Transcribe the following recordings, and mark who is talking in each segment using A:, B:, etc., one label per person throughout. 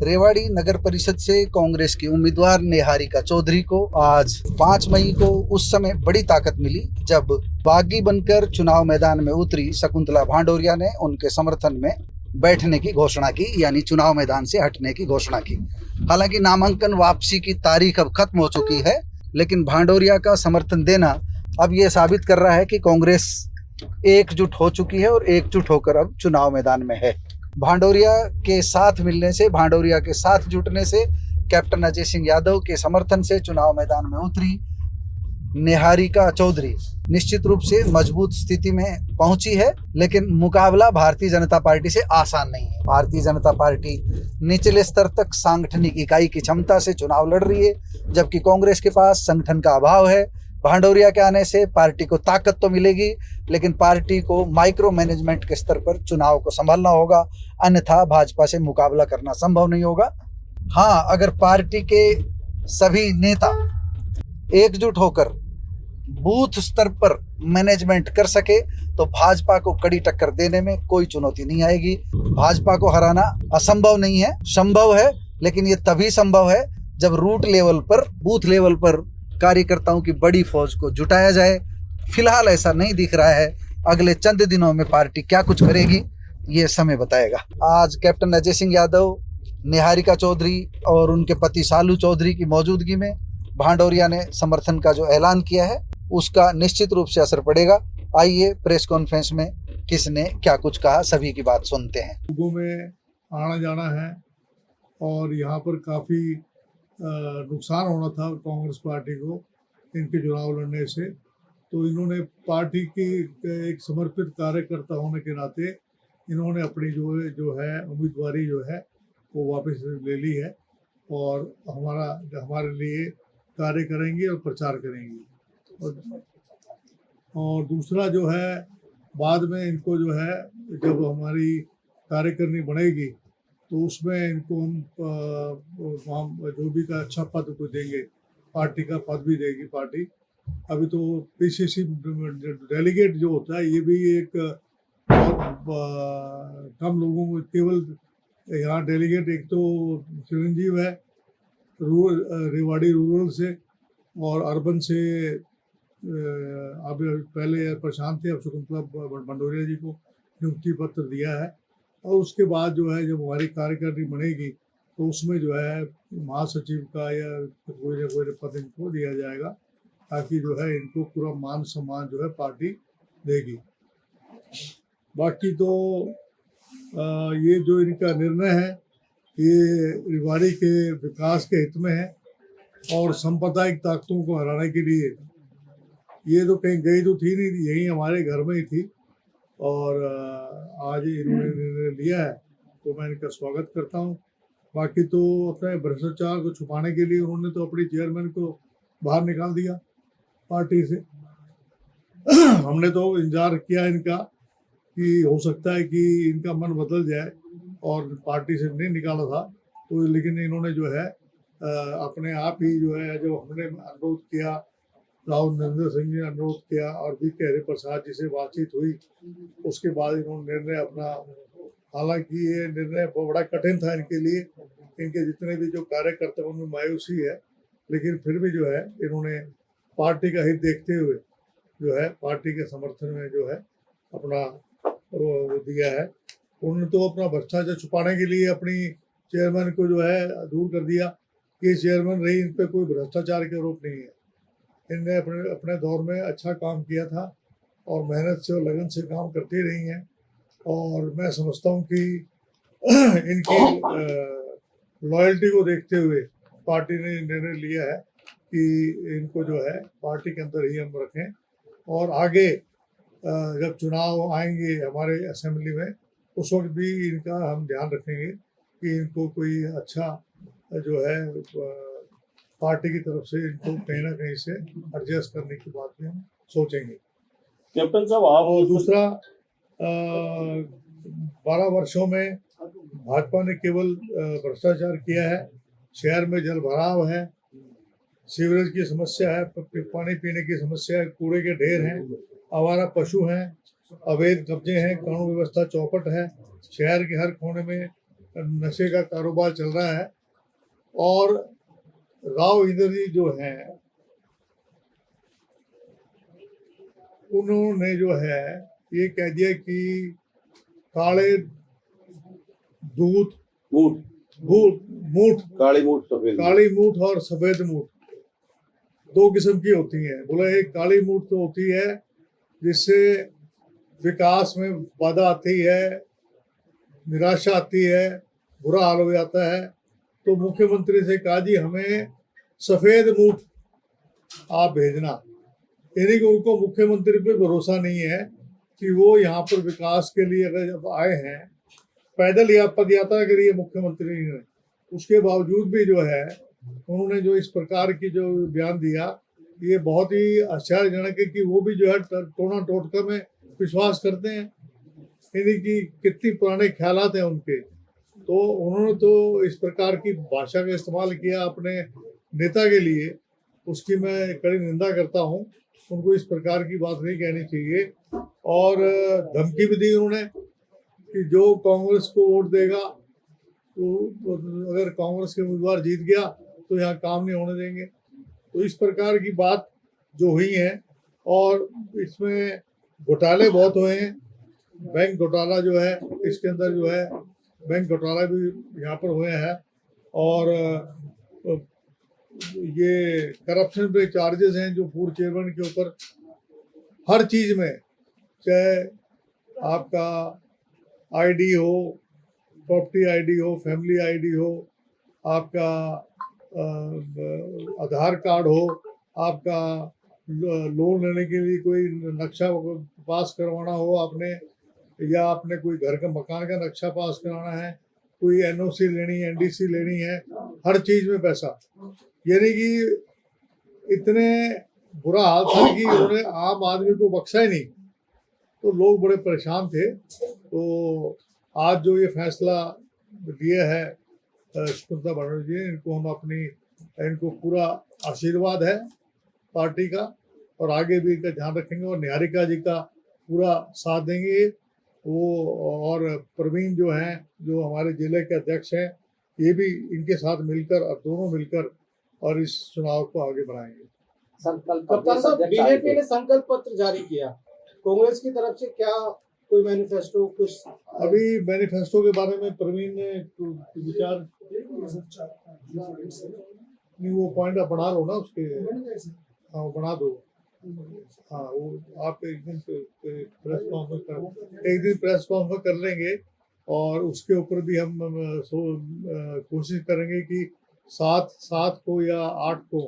A: रेवाड़ी नगर परिषद से कांग्रेस की उम्मीदवार निहारिका चौधरी को आज 5 मई को उस समय बड़ी ताकत मिली जब बागी बनकर चुनाव मैदान में उतरी शकुंतला भांडोरिया ने उनके समर्थन में बैठने की घोषणा की, यानी चुनाव मैदान से हटने की घोषणा की। हालांकि नामांकन वापसी की तारीख अब खत्म हो चुकी है, लेकिन भांडोरिया का समर्थन देना अब ये साबित कर रहा है कि कांग्रेस एकजुट हो चुकी है और एकजुट होकर अब चुनाव मैदान में है। भांडोरिया के साथ मिलने से, भांडोरिया के साथ जुटने से, कैप्टन अजय सिंह यादव के समर्थन से चुनाव मैदान में उतरी निहारिका चौधरी निश्चित रूप से मजबूत स्थिति में पहुंची है, लेकिन मुकाबला भारतीय जनता पार्टी से आसान नहीं है। भारतीय जनता पार्टी निचले स्तर तक सांगठनिक इकाई की क्षमता से चुनाव लड़ रही है, जबकि कांग्रेस के पास संगठन का अभाव है। भांडोरिया के आने से पार्टी को ताकत तो मिलेगी, लेकिन पार्टी को माइक्रो मैनेजमेंट के स्तर पर चुनाव को संभालना होगा, अन्यथा भाजपा से मुकाबला करना संभव नहीं होगा। हाँ, अगर पार्टी के सभी नेता एकजुट होकर बूथ स्तर पर मैनेजमेंट कर सके तो भाजपा को कड़ी टक्कर देने में कोई चुनौती नहीं आएगी। भाजपा को हराना असंभव नहीं है, संभव है, लेकिन ये तभी संभव है जब रूट लेवल पर, बूथ लेवल पर कार्यकर्ताओं की बड़ी फौज को जुटाया जाए। फिलहाल ऐसा नहीं दिख रहा है। अगले चंद दिनों में पार्टी क्या कुछ करेगी ये समय बताएगा। आज कैप्टन अजय सिंह यादव, निहारिका चौधरी और उनके पति सालू चौधरी की मौजूदगी में भांडोरिया ने समर्थन का जो ऐलान किया है उसका निश्चित रूप से असर पड़ेगा। आइए प्रेस कॉन्फ्रेंस में किसने क्या कुछ कहा, सभी की बात सुनते हैं।
B: लोगों में आना जाना है और यहाँ पर काफ़ी नुकसान होना था कांग्रेस पार्टी को इनके चुनाव लड़ने से, तो इन्होंने पार्टी की एक समर्पित कार्यकर्ता होने के नाते इन्होंने अपनी जो है उम्मीदवारी जो है वो वापस ले ली है और हमारे लिए कार्य करेंगी और प्रचार करेंगी। और दूसरा जो है, बाद में इनको जो है जब हमारी कार्यकारिणी बनेगी तो उसमें इनको हम जो भी का अच्छा पद को देंगे, पार्टी का पद भी देगी पार्टी। अभी तो पीसीसी डेलीगेट जो होता है ये भी एक कम लोगों को, केवल यहाँ डेलीगेट एक तो चिरंजीव है रेवाड़ी रूरल से और अर्बन से, अब पहले प्रशांत थे, अब शकुंतला भांडोरिया जी को नियुक्ति पत्र दिया है। और उसके बाद जो है जब हमारी कार्यकारिणी बनेगी तो उसमें जो है महासचिव का या कोई ना कोई पद इनको दिया जाएगा, ताकि जो है इनको पूरा मान सम्मान जो है पार्टी देगी। बाकी तो ये जो इनका निर्णय है ये रेवाड़ी के विकास के हित में है और सांप्रदायिक ताकतों को हराने के लिए। ये तो कहीं गई तो थी नहीं, यही हमारे घर में ही थी और आज इन्होंने निर्णय लिया है तो मैं इनका स्वागत करता हूँ। बाकी तो अपने भ्रष्टाचार को छुपाने के लिए उन्होंने तो अपनी चेयरमैन को बाहर निकाल दिया पार्टी से। हमने तो इंतजार किया इनका कि हो सकता है कि इनका मन बदल जाए और पार्टी से नहीं निकाला था, तो लेकिन इन्होंने जो है अपने आप ही जो है, जब हमने अनुरोध किया, राहुल नरेंद्र सिंह ने अनुरोध किया और भी हरि प्रसाद जी से बातचीत हुई, उसके बाद इन्होंने निर्णय अपना, हालांकि ये निर्णय बड़ा कठिन था इनके लिए, इनके जितने भी जो कार्यकर्ता उनमें मायूसी है, लेकिन फिर भी जो है इन्होंने पार्टी का हित देखते हुए जो है पार्टी के समर्थन में जो है अपना वो दिया है। उन्होंने तो अपना भ्रष्टाचार छुपाने के लिए अपनी चेयरमैन को जो है दूर कर दिया कि चेयरमैन रही, इन पर कोई भ्रष्टाचार के आरोप नहीं है। इनने अपने दौर में अच्छा काम किया था और मेहनत से और लगन से काम करती रही हैं और मैं समझता हूँ कि इनकी लॉयल्टी को देखते हुए पार्टी ने निर्णय लिया है कि इनको जो है पार्टी के अंदर ही हम रखें और आगे जब चुनाव आएंगे हमारे असेंबली में उस वक्त भी इनका हम ध्यान रखेंगे कि इनको कोई अच्छा जो है पार्टी की तरफ से इनको कहीं ना कहीं से एडजस्ट करने की बात में हम सोचेंगे।
C: कैप्टन साहब, आप
B: और दूसरा 12 वर्षों में भाजपा ने केवल भ्रष्टाचार किया है, शहर में जल भराव है, सीवरेज की समस्या है, पानी पीने की समस्या है, कूड़े के ढेर हैं, आवारा पशु हैं, अवैध कब्जे हैं, कानून व्यवस्था चौपट है, शहर के हर कोने में नशे का कारोबार चल रहा है। और राव इंद्र जी जो हैं, उन्होंने जो है ये कह दिया कि काले दूध
C: मूठ
B: मूठ
C: काली मूठ सफेद मूठ।
B: काली मूठ और सफेद मूठ दो किस्म की होती हैं। बोला एक काली मूठ तो होती है जिससे विकास में बाधा आती है, निराशा आती है, बुरा हाल हो जाता है। तो मुख्यमंत्री से कहा जी हमें सफेद मूठ आप भेजना। यानी कि उनको मुख्यमंत्री पे भरोसा नहीं है कि वो यहाँ पर विकास के लिए अगर जब आए हैं, पैदल या पद यात्रा करी है मुख्यमंत्री ने, उसके बावजूद भी जो है उन्होंने जो इस प्रकार की जो बयान दिया, ये बहुत ही आश्चर्यजनक है कि वो भी जो है टोना टोटका में विश्वास करते हैं। यानी कि कितनी पुराने ख्यालात हैं उनके। तो उन्होंने तो इस प्रकार की भाषा का इस्तेमाल किया अपने नेता के लिए, उसकी मैं कड़ी निंदा करता हूँ। उनको इस प्रकार की बात नहीं कहनी चाहिए। और धमकी भी दी उन्होंने कि जो कांग्रेस को वोट देगा तो अगर कांग्रेस के उम्मीदवार जीत गया तो यहाँ काम नहीं होने देंगे। तो इस प्रकार की बात जो हुई है, और इसमें घोटाले बहुत हुए हैं। बैंक घोटाला जो है, इसके अंदर जो है बैंक घोटाला भी यहाँ पर हुए हैं। और ये करप्शन पे चार्जेस हैं जो पूर्व चेयरमैन के ऊपर हर चीज़ में, चाहे आपका आईडी हो, प्रॉपर्टी आईडी हो, फैमिली आईडी हो, आपका आधार कार्ड हो, आपका लोन लेने के लिए कोई नक्शा पास करवाना हो आपने, या आपने कोई घर का मकान का नक्शा पास कराना है, कोई एनओसी लेनी है, एनडीसी लेनी है, हर चीज़ में पैसा। यानी कि इतने बुरा हाल था कि उन्होंने आम आदमी को बख्शा ही नहीं। तो लोग बड़े परेशान थे। तो आज जो ये फैसला लिया है शकुंतला भांडोरिया जी, इनको हम इनको पूरा आशीर्वाद है पार्टी का, और आगे भी इनका ध्यान रखेंगे और निहारिका जी का पूरा साथ देंगे वो। और प्रवीण जो हैं, जो हमारे जिले के अध्यक्ष हैं, ये भी इनके साथ मिलकर और दोनों मिलकर और इस चुनाव को आगे बढ़ाएंगे।
D: कप्तान साहब, बीजेपी ने संकल्प पत्र जारी किया, कांग्रेस की तरफ से क्या कोई मैनिफेस्टो कुछ?
B: अभी मैनिफेस्टो के बारे में प्रवीण ने विचार नहीं, वो पॉइंट आप बना लो ना उसके। हाँ, बना दो। हाँ, वो आप एक दिन प्रेस कॉन्फ्रेंस कर लेंगे, और उसके ऊपर भी हम कोशिश करेंगे कि 7 को या 8 को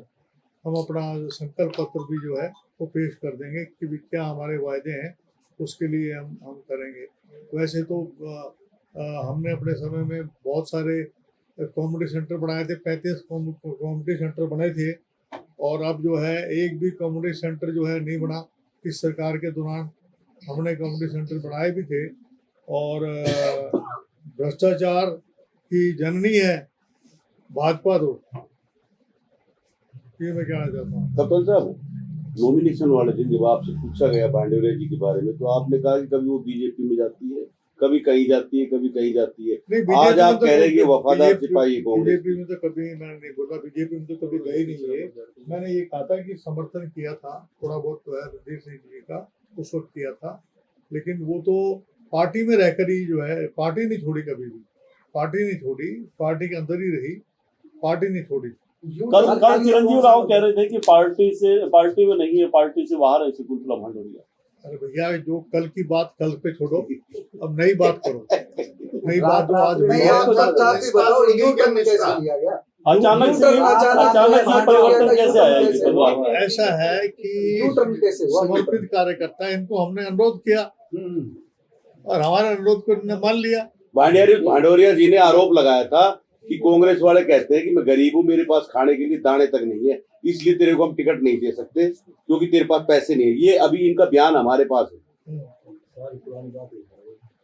B: हम अपना संकल्प पत्र भी जो है वो पेश कर देंगे कि भी क्या हमारे वायदे हैं, उसके लिए हम करेंगे। वैसे तो हमने अपने समय में बहुत सारे कम्युनिटी सेंटर बनाए थे, 35 कम्युनिटी सेंटर बने थे, और अब जो है एक भी कम्युनिटी सेंटर जो है नहीं बना। इस सरकार के दौरान हमने कम्युनिटी सेंटर बनाए भी थे। और भ्रष्टाचार की जननी है भाजपा, तो ये मैं कहना चाहता हूँ।
C: कपिल साहब, नॉमिनेशन वाले दिन जब आपसे पूछा गया भांडोरिया जी के बारे में, तो आपने कहा कि कभी वो बीजेपी में जाती है, कभी कहीं जाती है, कभी कहीं जाती है। आज आप कह रहे हैं कि वफादार सिपाही कांग्रेस।
B: बीजेपी में तो कभी मैंने नहीं बोला, बीजेपी में तो कभी गई नहीं है। मैंने ये कहा था कि समर्थन किया था थोड़ा बहुत, तो है रणधीर सिंह जी का उस वक्त किया था, लेकिन वो तो पार्टी में रहकर ही जो है, पार्टी नहीं छोड़ी कभी भी, पार्टी नहीं छोड़ी, पार्टी के अंदर ही रही, पार्टी नहीं छोड़ी।
C: कल चिरंजीव राव कह रहे थे कि पार्टी में नहीं है, पार्टी से बाहर है शकुंतला भांडोरिया।
B: अरे भैया, जो कल की बात कल पे छोड़ो, अब नई बात करो। नई बात जो आज
A: नहीं, आप भी बताओ, यू टर्न कैसे लिया गया?
C: अचानक से परिवर्तन कैसे आया?
B: ऐसा है कि
A: यू टर्न कैसे हुआ?
B: समर्पित कार्यकर्ता, इनको हमने अनुरोध किया और हमारे अनुरोध को इन्होंने मान लिया।
C: भांडोरिया जी ने आरोप लगाया था कि कांग्रेस वाले कहते हैं कि मैं गरीब हूँ, मेरे पास खाने के लिए दाने तक नहीं है, इसलिए तेरे को हम टिकट नहीं दे सकते क्योंकि तेरे पास पैसे नहीं है। ये अभी इनका बयान हमारे पास है।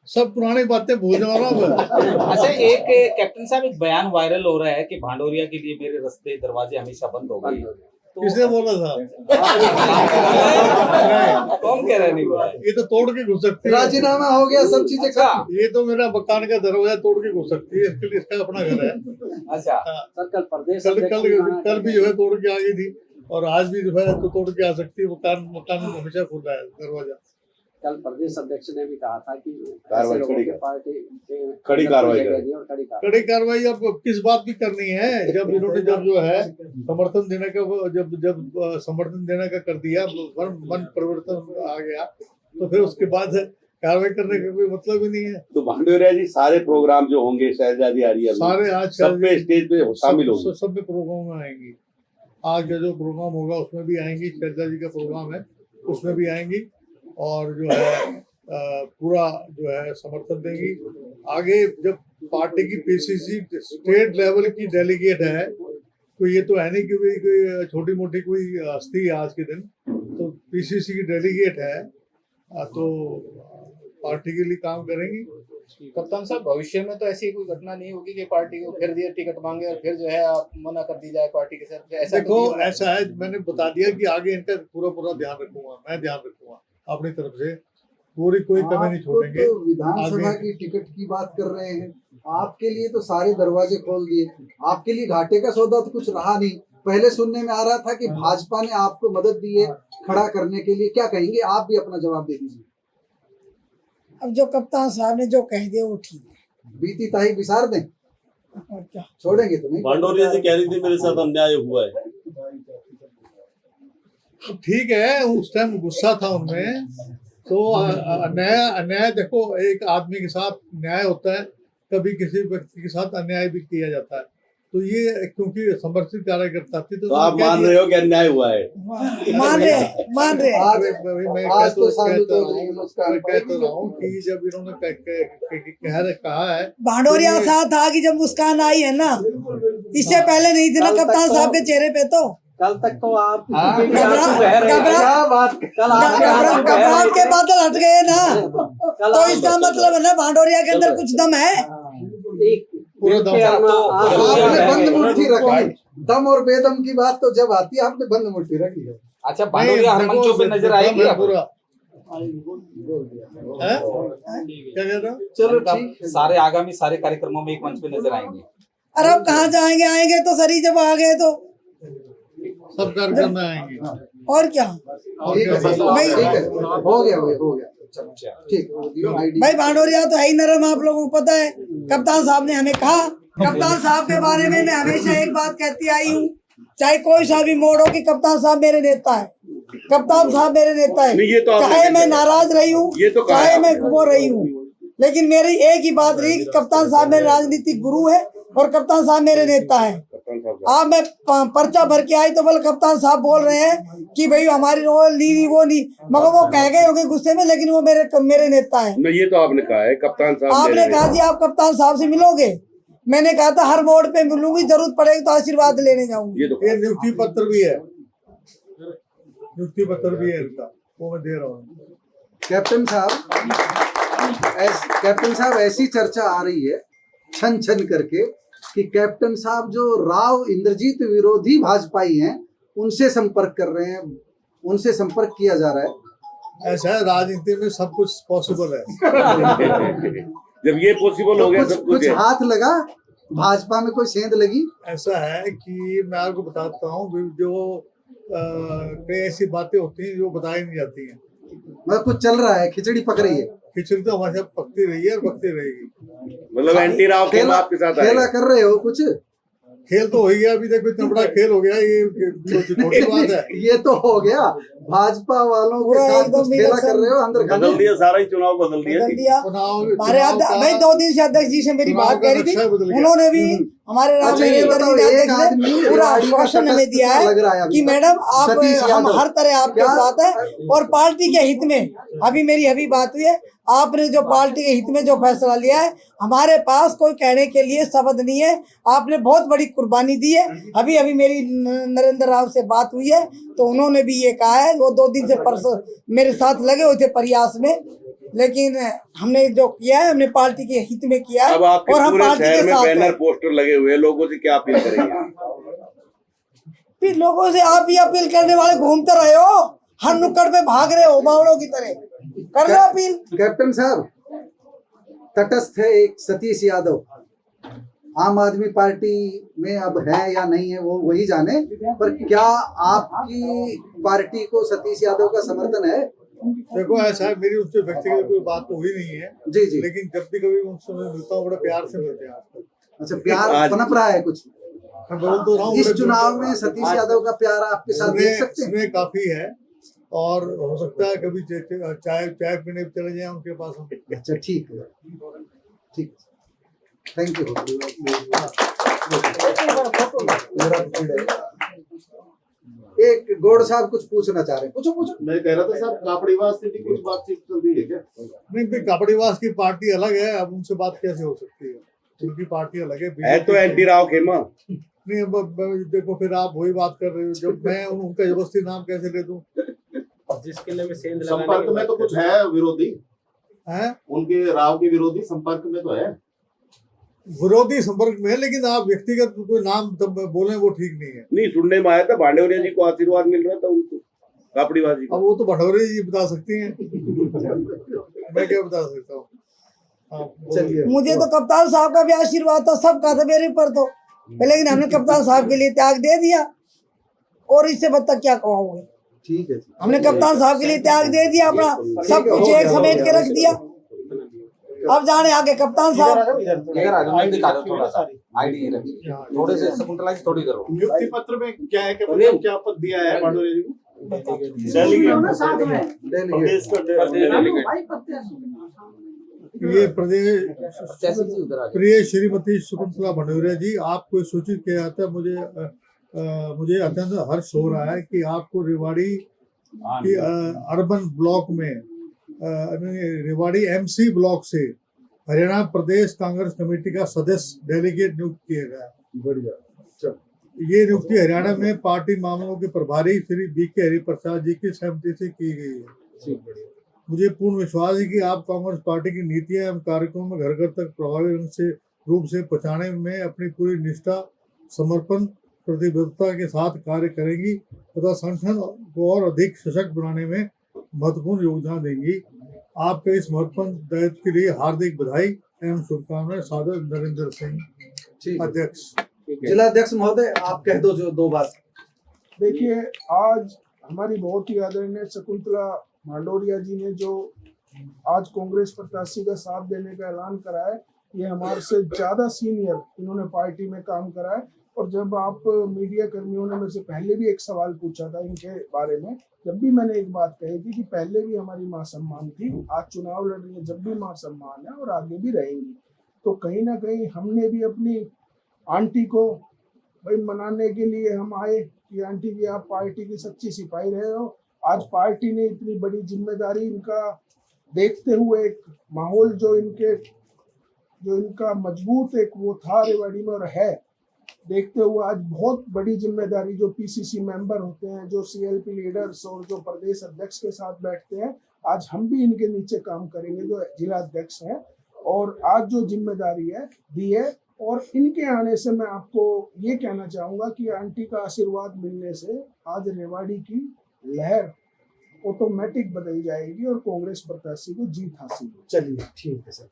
B: सब पुरानी बातें भूल जाना।
E: अच्छा, एक कैप्टन साहब, एक बयान वायरल हो रहा है कि भांडोरिया के लिए मेरे रास्ते दरवाजे हमेशा बंद हो गए।
B: किसने बोला था?
E: कौन कह रहा है नहीं बोला?
B: ये तो तोड़ के घुस सकती है।
A: राजीनामा हो गया, सब चीजें खत्म।
B: ये तो मेरा मकान का दरवाजा तोड़ के घुस सकती है, इसके लिए इसका अपना घर है।
E: अच्छा
B: हाँ।
F: सर कल प्रदेश
B: कल
F: अध्यक्ष
B: कल
F: भी वहाँ-
B: कल भी जो है तोड़ के आ गई थी और आज भी जो है तो तोड़ के आ सकती है। मकान हमेशा खुला है दरवाजा।
F: कल प्रदेश अध्यक्ष ने भी कहा था कि
C: कार्रवाई
F: ऐसे लोगों
C: कड़ी
F: के
C: कर-
F: पार्टी
C: कड़ी कार्रवाई
F: जगह
C: करें।
F: दी और कड़ी कार्रवाई।
B: कड़ी कार्रवाई अब किस बात की करनी है? जब इन्होंने जब जो है समर्थन देने का समर्थन देने का कर दिया, मन परिवर्तन आ गया, तो फिर उसके बाद कार्रवाई करने का कोई मतलब ही नहीं है।
C: तो भांडोरिया जी सारे प्रोग्राम जो होंगे शहजादी आ रही है अभी,
B: सारे आज
C: सब पे स्टेज पे शामिल होंगे।
B: सब में प्रोग्राम में आएंगी। आज का जो प्रोग्राम होगा उसमें भी आएंगी। शहजादा जी का प्रोग्राम है उसमें भी आएंगी और जो है पूरा जो है समर्थन देंगी। आगे जब पार्टी की पीसीसी स्टेट लेवल की डेलीगेट है, कोई ये तो है नहीं कि कोई छोटी मोटी कोई हस्ती है आज के दिन, तो पीसीसी की डेलीगेट है तो पार्टी के लिए काम करेंगी।
E: कप्तान साहब, भविष्य में तो ऐसी कोई घटना नहीं होगी कि पार्टी को फिर दिए टिकट मांगे और फिर जो है आप मना कर दी जाए पार्टी के साथ? ऐसा तो
B: देखो
E: नहीं होगा?
B: ऐसा है, मैंने बता दिया कि आगे इनका पूरा ध्यान रखूंगा, मैं ध्यान रखूंगा अपनी तरफ से, पूरी कोई कमी नहीं छोड़ेंगे।
A: तो विधानसभा
B: आगे-
A: की टिकट की बात कर रहे हैं, आपके लिए तो सारे दरवाजे खोल दिए। आपके लिए घाटे का सौदा तो कुछ रहा नहीं। पहले सुनने में आ रहा था कि भाजपा ने आपको मदद दी है खड़ा करने के लिए, क्या कहेंगे? आप भी अपना जवाब दे दीजिए।
G: अब जो कप्तान साहब ने जो कह दिया वो ठीक है,
A: बीती तारीख विसार दें,
G: और क्या।
A: छोड़ेंगे तो नहीं।
H: भांडोरिया जी कह रही थी मेरे साथ अन्याय हुआ है।
B: ठीक है, उस टाइम गुस्सा था उनमें, तो अन्याय देखो, एक आदमी के साथ न्याय होता है, कभी किसी व्यक्ति के साथ अन्याय भी किया जाता है। तो ये क्योंकि समर्थित कार्यकर्ता थी
C: तो आप मान रहे हो कि अन्याय हुआ है?
G: मान रहे
A: आज
B: मैं
A: आज तो सालू
B: कहता
A: चौधरी
B: हूँ
A: मुस्कान
B: मैं कहता रहा हूँ कि जब इन्होंने कहा है
G: भांडोरिया साथ था कि जब मुस्कान आई है ना, इससे पहले नहीं थी ना कप्तान साहब के चेहरे पे। तो
F: कल तक तो आप
G: घबराहट के बादल हट गए ना, तो इसका मतलब है ना भांडोरिया के अंदर कुछ दम है।
B: पूरा दम
A: आपने बंद मुट्ठी रखी। दम और बेदम की बात तो जब आती है, आपने बंद मुट्ठी रखी है।
E: अच्छा, भांडोरिया हर मंचों पे नजर आएगी अब?
B: पूरा क्या कह रहा हूँ?
A: चलो
E: मतलब
A: ठीक है।
E: सारे आगामी सारे कार्यक्रमों में एक मंच पे नजर आएंगे।
G: अरे अब कहाँ जाएंगे, आएंगे तो सरी जब आ गए तो,
B: सब कार्यक्रम में आएंगे।
G: और क्या।
A: ठीक है, ठीक है, हो गया भाई, हो गया। चलो, ठीक है।
G: भाई भांडोरिया तो है ही नरम, आप लोगों को पता है। कप्तान साहब ने हमें कहा, कप्तान साहब के बारे में मैं हमेशा एक बात कहती आई हूँ, चाहे कोई सा भी मोड़ हो, कि कप्तान साहब मेरे नेता है, कप्तान साहब मेरे नेता है।
C: नहीं, ये तो आपने
G: चाहे
C: कहा।
G: मैं नाराज रही हूँ,
C: ये तो कहा
G: चाहे
C: है
G: मैं वो रही हूँ, लेकिन मेरी एक ही बात रही कि कप्तान साहब मेरे राजनीतिक गुरु है और कप्तान साहब मेरे नेता है। आप मैं पर्चा भर के आई तो बोले कप्तान साहब बोल रहे हैं कि भाई हमारी वो ली वो नहीं, मगर वो कह गए होंगे गुस्से में, लेकिन वो मेरे नेता है।
C: नहीं, ये तो आपने कहा है कप्तान साहब।
G: आपने कहा जी आप कप्तान साहब से मिलोगे, मैंने कहा था हर मोड़ पे मिलूंगी, जरूरत पड़ेगी तो आशीर्वाद लेने जाऊंगी।
C: ये तो
B: ये नियुक्ति पत्र भी है, नियुक्ति पत्र भी है इनका, वो मैं दे रहा हूँ।
A: कैप्टन साहब ऐसी चर्चा आ रही है छन छन करके कि कैप्टन साहब जो राव इंद्रजीत विरोधी भाजपाई हैं, उनसे संपर्क कर रहे हैं, उनसे संपर्क किया जा रहा है।
B: ऐसा है, राजनीति में सब कुछ पॉसिबल है।
C: जब ये पॉसिबल हो
A: तो
C: गया
A: कुछ
C: सब कुछ
A: कुछ
C: है।
A: हाथ लगा, भाजपा में कोई सेंध लगी?
B: ऐसा है कि मैं आपको बताता हूँ, जो कई ऐसी बातें होती हैं जो बताई नहीं जाती हैं।
A: मतलब कुछ चल रहा है, खिचड़ी पक रही है।
B: खिचड़ी तो हमारे साथ पकती रही है और पकती रहेगी।
C: मतलब एंटी राव खेल
A: खेला
C: आपके साथ
A: खेला
C: आएगा।
A: कर रहे हो कुछ?
B: खेल तो हो ही गया, अभी तक इतना बड़ा खेल हो गया, ये छोटी बात है।
A: ये तो हो गया, भाजपा वालों के
G: पूरा
A: साथ
G: एकदम
A: कुछ खेला
G: इलेक्शन
A: कर रहे हो अंदर
H: बदल
A: खाने।
H: दिया, सारा ही चुनाव बदल दिया।
G: बदल दिया। हमारे भाई 2 दिन से अध्यक्ष जी से मेरी
B: चुनाव
G: बात
B: का
G: कह रही
B: नक्शा
G: थी,
B: बदल गया।
G: उन्होंने भी हमारे राम
A: अच्छा, ये बताओ,
G: नरेंद्र
A: एक
G: अध्यक्ष
A: आदमी
G: ने पूरा
A: रेवाड़ी का
G: आश्वासन हमें
A: तटस्थ
G: दिया
A: लग रहा है
G: है
A: अभी
G: कि
A: तक।
G: मैडम आप
A: सतीश
G: हम
A: यादव।
G: हर तरह आपके
A: क्या?
G: साथ है और पार्टी के हित में। अभी मेरी अभी बात हुई है, आपने जो पार्टी के हित में जो फैसला लिया है, हमारे पास कोई कहने के लिए शब्द नहीं है, आपने बहुत बड़ी कुर्बानी दी है। अभी अभी मेरी नरेंद्र राव से बात हुई है तो उन्होंने भी ये कहा है, वो 2 दिन से परसों मेरे साथ लगे हुए थे प्रयास में, लेकिन हमने जो किया है हमने पार्टी के हित में किया है
C: अब आपके
G: और हम
C: पूरे
G: पार्टी
C: शहर
G: के
C: में
G: साथ
C: बैनर
G: हैं।
C: पोस्टर लगे हुए हैं, लोगों से क्या अपील करेंगे?
G: फिर लोगों से आप ही अपील करने वाले घूमते रहे हो, हर नुक्कड़ पे भाग रहे हो बावड़ों की तरह। कर लो अपील।
A: कैप्टन साहब, तटस्थ है एक सतीश यादव, आम आदमी पार्टी में अब है या नहीं है वो वही जाने, पर क्या आपकी पार्टी को सतीश यादव का समर्थन है?
B: देखो ऐसा है, मेरी उनसे व्यक्तिगत कोई बात तो हुई नहीं है,
A: जी जी।
B: लेकिन जब भी कभी उनसे मैं मिलता हूँ बड़े प्यार से मिलते हैं आजकल।
A: अच्छा, प्यार पनप रहा है कुछ?
B: मैं बोल तो रहा हूँ,
A: इस
B: बड़े
A: चुनाव में सतीश यादव का प्यार आपके साथ देख सकते हैं?
B: स्नेह काफी है, और हो सकता है कभी चाय पीने चले जाए उनके पास हम।
A: अच्छा, ठीक है, ठीक, थैंक यू। एक गौड़ साहब कुछ पूछना चाह रहे हैं, पूछो पूछो।
C: मैं कह रहा था साहब, कापड़ीवास से भी कुछ बातचीत चल रही है क्या?
B: नहीं भाई, कापड़ीवास की पार्टी अलग है, अब उनसे बात कैसे हो सकती है? उनकी पार्टी अलग है
C: तो एंटी राव खेमा।
B: नहीं, अब देखो फिर आप वही बात कर रहे हो, जब मैं उनका जबरदस्ती नाम कैसे ले दूं?
F: जिसके लिए सेंध
C: संपर्क में तो कुछ है विरोधी,
B: है
C: उनके राव के विरोधी संपर्क में तो है।
B: विरोधी संपर्क में है, लेकिन आप व्यक्तिगत कोई नाम तब बोले वो ठीक नहीं है।
C: नहीं, सुनने में आया था भांडवरिया जी को आशीर्वाद मिल रहा था उनको, कापड़ीवास जी को।
B: अब वो तो भटौरे जी बता सकती हैं, मैं क्या बता सकता हूँ।
A: चलिए,
G: मुझे तो कप्तान साहब का भी आशीर्वाद था, सबका था मेरे पर तो, लेकिन हमने कप्तान साहब के लिए त्याग दे दिया, और इससे बदतर क्या कहोगे।
A: ठीक है,
G: हमने कप्तान साहब के लिए त्याग दे दिया, अपना सब कुछ एक समेट के रख दिया। अब जाने आगे कप्तान साहब।
I: इधर आ जाओ, मैं दिखा दो थोड़ा सा आईडी रखी, थोड़े से शकुंतला जी थोड़ी करो।
C: नियुक्ति पत्र में क्या है, क्या पद दिया है भांडवरिया जी को?
B: ये प्रिय श्रीमती शकुंतला भंडोरिया जी, आपको सूचित किया जाता है, मुझे अत्यंत हर्ष हो रहा है कि आपको रेवाड़ी की अर्बन ब्लॉक में रेवाड़ी एमसी ब्लॉक से हरियाणा प्रदेश कांग्रेस कमेटी का सदस्य डेलीगेट नियुक्त किया गया। बढ़िया। ये नियुक्ति हरियाणा में पार्टी मामलों के प्रभारी श्री बीके हरिप्रसाद जी की सहमति से की गई है। मुझे पूर्ण विश्वास है कि आप कांग्रेस पार्टी की नीतियां एवं कार्यक्रमों में घर घर तक प्रभावी रूप से पहुंचाने में अपनी पूरी निष्ठा, समर्पण, प्रतिबद्धता के साथ कार्य करेंगी तथा संगठन को और अधिक सशक्त बनाने में महत्वपूर्ण योगदान देंगी। आपके इस महत्वपूर्ण दायित्व के लिए हार्दिक बधाई एवं शुभकामनाएं। सादर, नरेंद्र सिंह, अध्यक्ष।
A: जिलाध्यक्ष महोदय, आप कह दो जो दो बात।
J: देखिए, आज हमारी बहुत ही आदरणीय शकुंतला भांडोरिया जी ने जो आज कांग्रेस प्रत्याशी का साथ देने का ऐलान करा है, ये हमारे से ज्यादा सीनियर इन्होंने पार्टी में काम करा है। और जब आप मीडिया कर्मियों ने मेरे से पहले भी एक सवाल पूछा था इनके बारे में, जब भी मैंने एक बात कही थी कि पहले भी हमारी मां सम्मान थी, आज चुनाव लड़ रही है, जब भी मां सम्मान है और आगे भी रहेंगी। तो कहीं ना कहीं हमने भी अपनी आंटी को भाई मनाने के लिए हम आए कि आंटी जी, आप पार्टी की सच्ची सिपाही रहे हो। आज पार्टी ने इतनी बड़ी जिम्मेदारी इनका देखते हुए, एक माहौल जो इनका मजबूत एक वो था रेवाड़ी में और है, देखते हुए आज बहुत बड़ी जिम्मेदारी, जो पीसीसी मेंबर होते हैं, जो सीएलपी लीडर्स और जो प्रदेश अध्यक्ष के साथ बैठते हैं, आज हम भी इनके नीचे काम करेंगे जो जिला अध्यक्ष हैं। और आज जो जिम्मेदारी है दी है, और इनके आने से मैं आपको ये कहना चाहूँगा कि आंटी का आशीर्वाद मिलने से आज रेवाड़ी की लहर ऑटोमेटिक बदल जाएगी और कांग्रेस प्रत्याशी को जीत हासिल होगी।
A: चलिए, ठीक है सर।